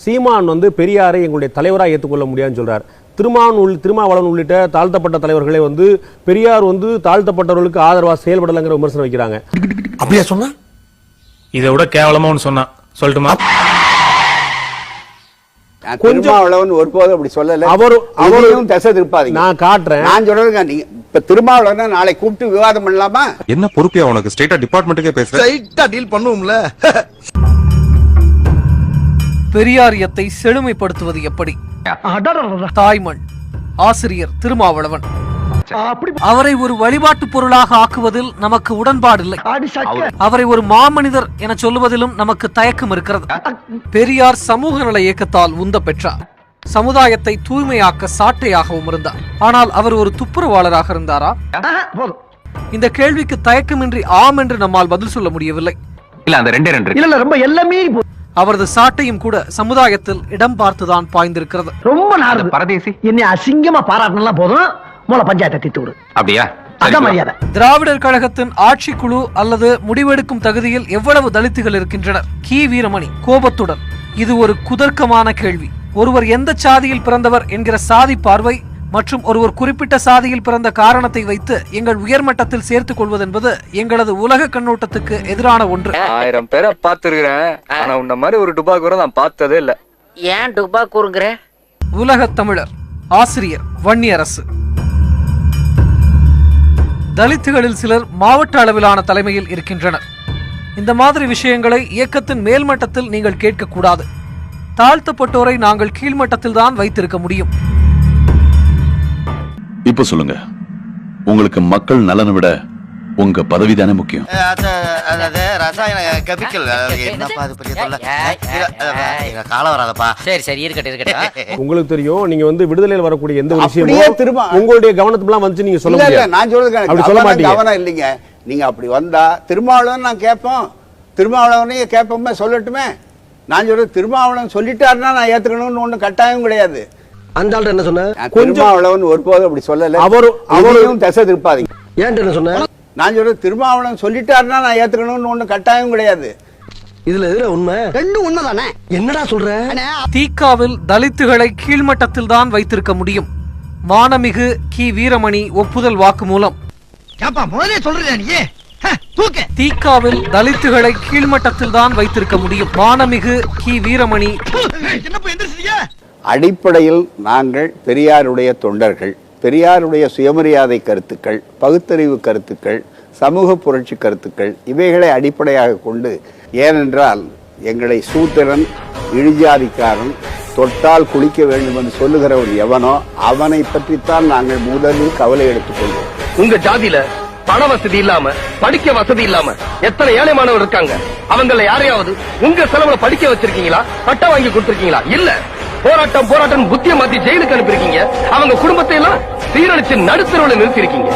சீமான் வந்து பெரியாரை எங்களுடைய தலைவராக ஏற்றுக்கொள்ள முடியாதுன்னு சொல்றார். திருமாவளவன் உள்ளிட்ட தாழ்த்தப்பட்ட தலைவர்களே வந்து பெரியார் வந்து தாழ்த்தப்பட்டவர்களுக்கு ஆதரவா செயல்படலங்கிற விமர்சனம் வைக்கிறாங்க. அப்படியா சொன்னா? இதை விட கேவலமா ஒன்று சொன்னா சொல்லட்டுமா? திருமாவளவன் ஒருபோதும் அப்படி சொல்லல. அவரும் திசை திருப்பாதீங்க. நான் காட்டுறேன். நான் சொல்றதுங்க, நீங்க இப்ப திருமாவளவன் நாளை கூப்பிட்டு விவாதம் பண்ணலாமா? என்ன பொறுப்பியா உனக்கு? ஸ்ட்ரைட்டா டிபார்ட்மெண்ட்டுக்கே பேசுற. ஸ்ட்ரைட்டா டீல் பண்ணுவோம்ல. பெரியாரியத்தை செழுமைப்படுத்துவது எப்படி? தாய்மண் ஆசிரியர் திருமாவளவன். அவரை ஒரு வழிபாட்டு பொருளாக ஆக்குவதில் நமக்கு உடன்பாடில்லை. அவரை ஒரு மாமனிதர் என சொல்லுவதிலும் நமக்கு தயக்கம் இருக்கிறது. பெரியார் சமூக நல இயக்கத்தால் உந்த பெற்றார். சமுதாயத்தை தூய்மையாக்க சாட்டையாகவும் இருந்தார். ஆனால் அவர் ஒரு துப்புரவாளராக இருந்தாரா? இந்த கேள்விக்கு தயக்கமின்றி ஆம் என்று நம்மால் பதில் சொல்ல முடியவில்லை. அவரது சாட்டையும் கூட சமுதாயத்தில் இடம் பார்த்துதான் பாய்ந்திருக்கிறது. ரொம்ப பரதேசி என்னை அசிங்கமா பாராட்டினா போதும், மூல பஞ்சாயத்தை திட்டு விடு. அப்படியா? திராவிடர் கழகத்தின் ஆட்சி குழு அல்லது முடிவெடுக்கும் தகுதியில் எவ்வளவு தலித்துகள் இருக்கின்றனர்? கி வீரமணி கோபத்துடன், இது ஒரு குதர்க்கமான கேள்வி. ஒருவர் எந்த சாதியில் பிறந்தவர் என்கிற சாதி பார்வை மற்றும் ஒருவர் குறிப்பிட்ட சாதியில் பிறந்த காரணத்தை வைத்து எங்கள் உயர்மட்டத்தில் சேர்த்துக் கொள்வது என்பது எங்களது உலக கண்ணோட்டத்துக்கு எதிரான ஒன்று. 1000 பேரை பார்த்திருக்கிறேன், ஆனா உன்ன மாதிரி ஒரு டுபாக்கூரை நான் பார்த்ததே இல்ல. ஏன் டுபாக்கூருங்கிற? உலக தமிழர் ஆசிரியர் வன்னியரசு. தலித்துகளில் சிலர் மாவட்ட அளவிலான தலைமையில் இருக்கின்றனர். இந்த மாதிரி விஷயங்களை இயக்கத்தின் மேல்மட்டத்தில் நீங்கள் கேட்கக்கூடாது. தாழ்த்தப்பட்டோரை நாங்கள் கீழ்மட்டத்தில் தான் வைத்திருக்க முடியும். இப்ப சொல்லுங்க, உங்களுக்கு மக்கள் நலனை விட உங்க பதவி தானே முக்கியம்? உங்களுக்கு தெரியும், நீங்க வந்து விடுதலையில் வரக்கூடிய எந்த ஒரு விஷயமும் உங்களுடைய கவனத்துக்குலாம் வந்து நீங்க சொல்ல முடியாது. நான் சொல்றது சொல்ல மாட்டீங்க. கவனம் இல்லைங்க. நீங்க அப்படி வந்தா திருமாவளவன் நான் கேட்போம், திருமாவளவனையே கேட்போமே, சொல்லட்டுமே. நான் சொல்றது திருமாவளவன் சொல்லிட்டாருன்னா நான் ஏத்துக்கணும்னு ஒண்ணு கட்டாயம் கிடையாது. அந்த ஆள் என்ன சொன்ன? திருமாவளவன் ஒருபோதும் அப்படி சொல்லல. அவரும் திசை திருப்பாதீங்க. ஏன் என்ன சொன்ன? நான் சொல்றது திருமாவளவன் சொல்லிட்டாருன்னா நான் ஏத்துக்கணும்னு ஒண்ணு கட்டாயம் கிடையாது. இதுல எதுல உண்மை? ரெண்டும் உண்மைதானே. என்னடா சொல்ற? தீக்காவில் தலித்துகளை கீழ்மட்டத்தில் தான் வைத்திருக்க முடியும். மானமிகு கி வீரமணி ஒப்புதல் வாக்கு மூலம். தீக்காவில் தலித்துகளை கீழ்மட்டத்தில் தான் வைத்திருக்க முடியும். மானமிகு கி வீரமணி. அடிப்படையில் நாங்கள் பெரியாருடைய தொண்டர்கள். பெரியாருடைய சுயமரியாதை கருத்துக்கள், பகுத்தறிவு கருத்துக்கள், சமூக புரட்சி கருத்துக்கள், இவைகளை அடிப்படையாக கொண்டு, ஏனென்றால் எங்களை சூத்திரன், இழிஜாதிக்காரன், தொட்டால் குளிக்க வேண்டும் என்று சொல்லுகிறவன் எவனோ அவனை பற்றித்தான் நாங்கள் முதலில் கவலை எடுத்துக்கொள்வோம். உங்க ஜாதியில பண வசதி இல்லாம, படிக்க வசதி இல்லாம எத்தனை ஏழை மாணவர் இருக்காங்க. அவங்கள யாரையாவது உங்க செலவுல படிக்க வச்சிருக்கீங்களா? பட்டம் வாங்கி கொடுத்திருக்கீங்களா? இல்ல. போராட்டம் புத்திய மாத்தி ஜெயிலுக்கு அனுப்பிருக்கீங்க. அவங்க குடும்பத்தை எல்லாம் சீரழிச்சு நடுத்தரவுல நிறுத்தி இருக்கீங்க.